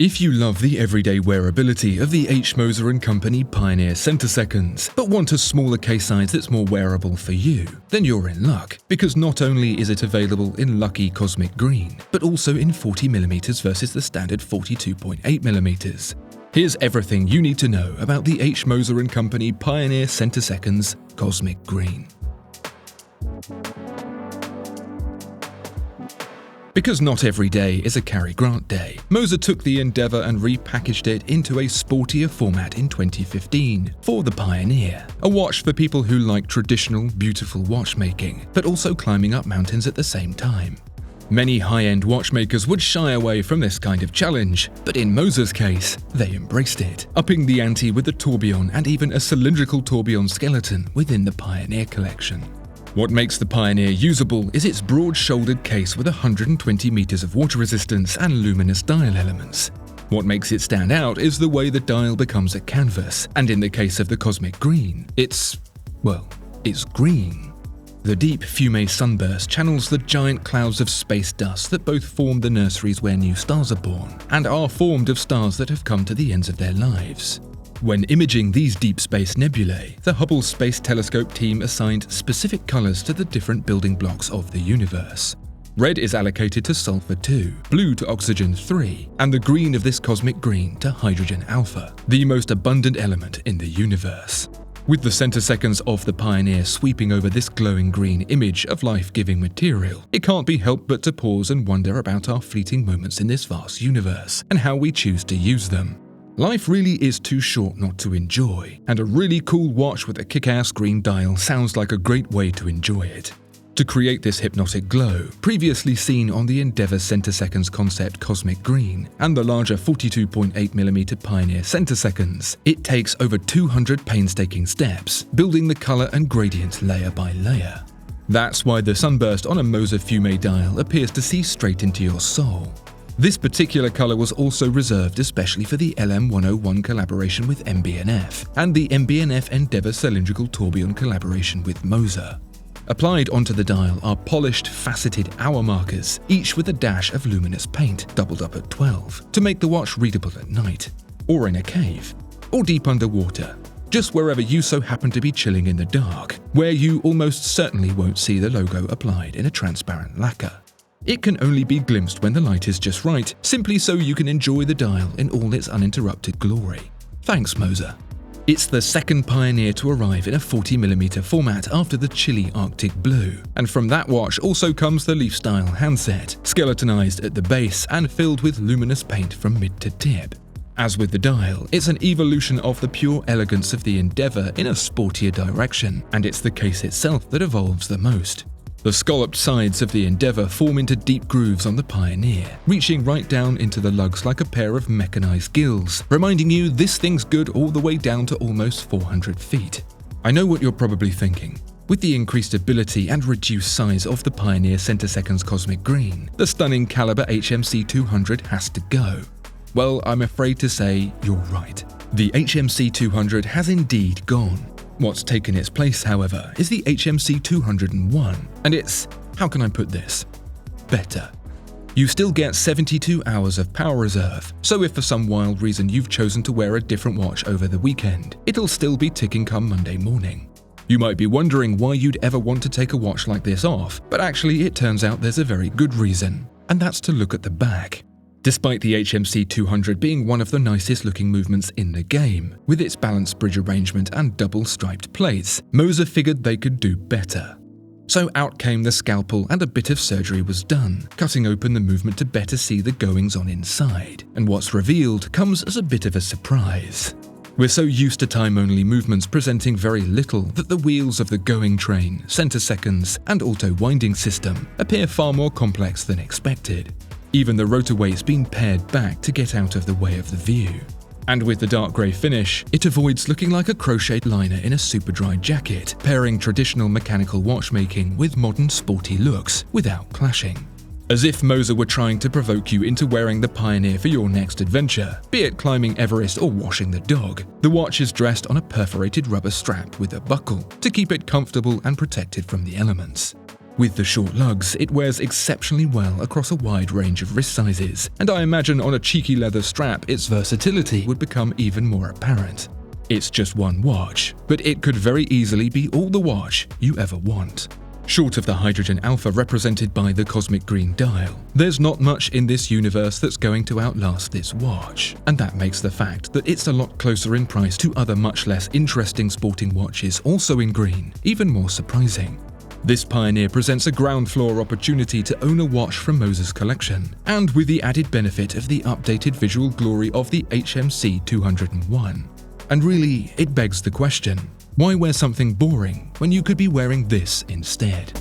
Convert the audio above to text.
If you love the everyday wearability of the H. Moser & Company Pioneer Centiseconds, but want a smaller case size that's more wearable for you, then you're in luck, because not only is it available in lucky cosmic green, but also in 40mm versus the standard 42.8mm. Here's everything you need to know about the H. Moser & Company Pioneer Centiseconds Cosmic Green. Because not every day is a Cary Grant day, Moser took the endeavour and repackaged it into a sportier format in 2015 for the Pioneer, a watch for people who like traditional, beautiful watchmaking, but also climbing up mountains at the same time. Many high-end watchmakers would shy away from this kind of challenge, but in Moser's case, they embraced it, upping the ante with the tourbillon and even a cylindrical tourbillon skeleton within the Pioneer collection. What makes the Pioneer usable is its broad-shouldered case with 120 meters of water resistance and luminous dial elements. What makes it stand out is the way the dial becomes a canvas, and in the case of the Cosmic Green, it's green. The deep fumé sunburst channels the giant clouds of space dust that both form the nurseries where new stars are born, and are formed of stars that have come to the ends of their lives. When imaging these deep space nebulae, the Hubble Space Telescope team assigned specific colors to the different building blocks of the universe. Red is allocated to sulfur 2, blue to oxygen 3, and the green of this cosmic green to hydrogen alpha, the most abundant element in the universe. With the centiseconds of the Pioneer sweeping over this glowing green image of life-giving material, it can't be helped but to pause and wonder about our fleeting moments in this vast universe, and how we choose to use them. Life really is too short not to enjoy, and a really cool watch with a kick-ass green dial sounds like a great way to enjoy it. To create this hypnotic glow, previously seen on the Endeavour Centiseconds Concept Cosmic Green and the larger 42.8mm Pioneer Centiseconds, it takes over 200 painstaking steps, building the colour and gradient layer by layer. That's why the sunburst on a Moser fumé dial appears to see straight into your soul. This particular colour was also reserved especially for the LM101 collaboration with MB&F and the MB&F Endeavour Cylindrical Tourbillon collaboration with Moser. Applied onto the dial are polished, faceted hour markers, each with a dash of luminous paint doubled up at 12, to make the watch readable at night, or in a cave, or deep underwater, just wherever you so happen to be chilling in the dark, where you almost certainly won't see the logo applied in a transparent lacquer. It can only be glimpsed when the light is just right, simply so you can enjoy the dial in all its uninterrupted glory. Thanks, Moser. It's the second Pioneer to arrive in a 40mm format after the chilly Arctic Blue, and from that watch also comes the Leaf-style handset, skeletonized at the base and filled with luminous paint from mid to tip. As with the dial, it's an evolution of the pure elegance of the Endeavour in a sportier direction, and it's the case itself that evolves the most. The scalloped sides of the Endeavour form into deep grooves on the Pioneer, reaching right down into the lugs like a pair of mechanized gills, reminding you this thing's good all the way down to almost 400 feet. I know what you're probably thinking. With the increased ability and reduced size of the Pioneer Centiseconds Cosmic Green, the stunning caliber HMC 200 has to go. Well, I'm afraid to say you're right. The HMC 200 has indeed gone. What's taken its place, however, is the HMC 201, and it's, how can I put this, better. You still get 72 hours of power reserve, so if for some wild reason you've chosen to wear a different watch over the weekend, it'll still be ticking come Monday morning. You might be wondering why you'd ever want to take a watch like this off, but actually it turns out there's a very good reason, and that's to look at the back. Despite the HMC 200 being one of the nicest looking movements in the game, with its balanced bridge arrangement and double striped plates, Moser figured they could do better. So out came the scalpel and a bit of surgery was done, cutting open the movement to better see the goings-on inside, and what's revealed comes as a bit of a surprise. We're so used to time-only movements presenting very little that the wheels of the going train, centiseconds, and auto-winding system appear far more complex than expected. Even the rotor weight's been pared back to get out of the way of the view. And with the dark grey finish, it avoids looking like a crocheted liner in a super dry jacket, pairing traditional mechanical watchmaking with modern sporty looks without clashing. As if Moser were trying to provoke you into wearing the Pioneer for your next adventure, be it climbing Everest or washing the dog, the watch is dressed on a perforated rubber strap with a buckle to keep it comfortable and protected from the elements. With the short lugs, it wears exceptionally well across a wide range of wrist sizes, and I imagine on a cheeky leather strap its versatility would become even more apparent. It's just one watch, but it could very easily be all the watch you ever want. Short of the hydrogen alpha represented by the cosmic green dial, there's not much in this universe that's going to outlast this watch, and that makes the fact that it's a lot closer in price to other much less interesting sporting watches also in green even more surprising. This Pioneer presents a ground floor opportunity to own a watch from Moser's collection, and with the added benefit of the updated visual glory of the HMC 201. And really, it begs the question, why wear something boring when you could be wearing this instead?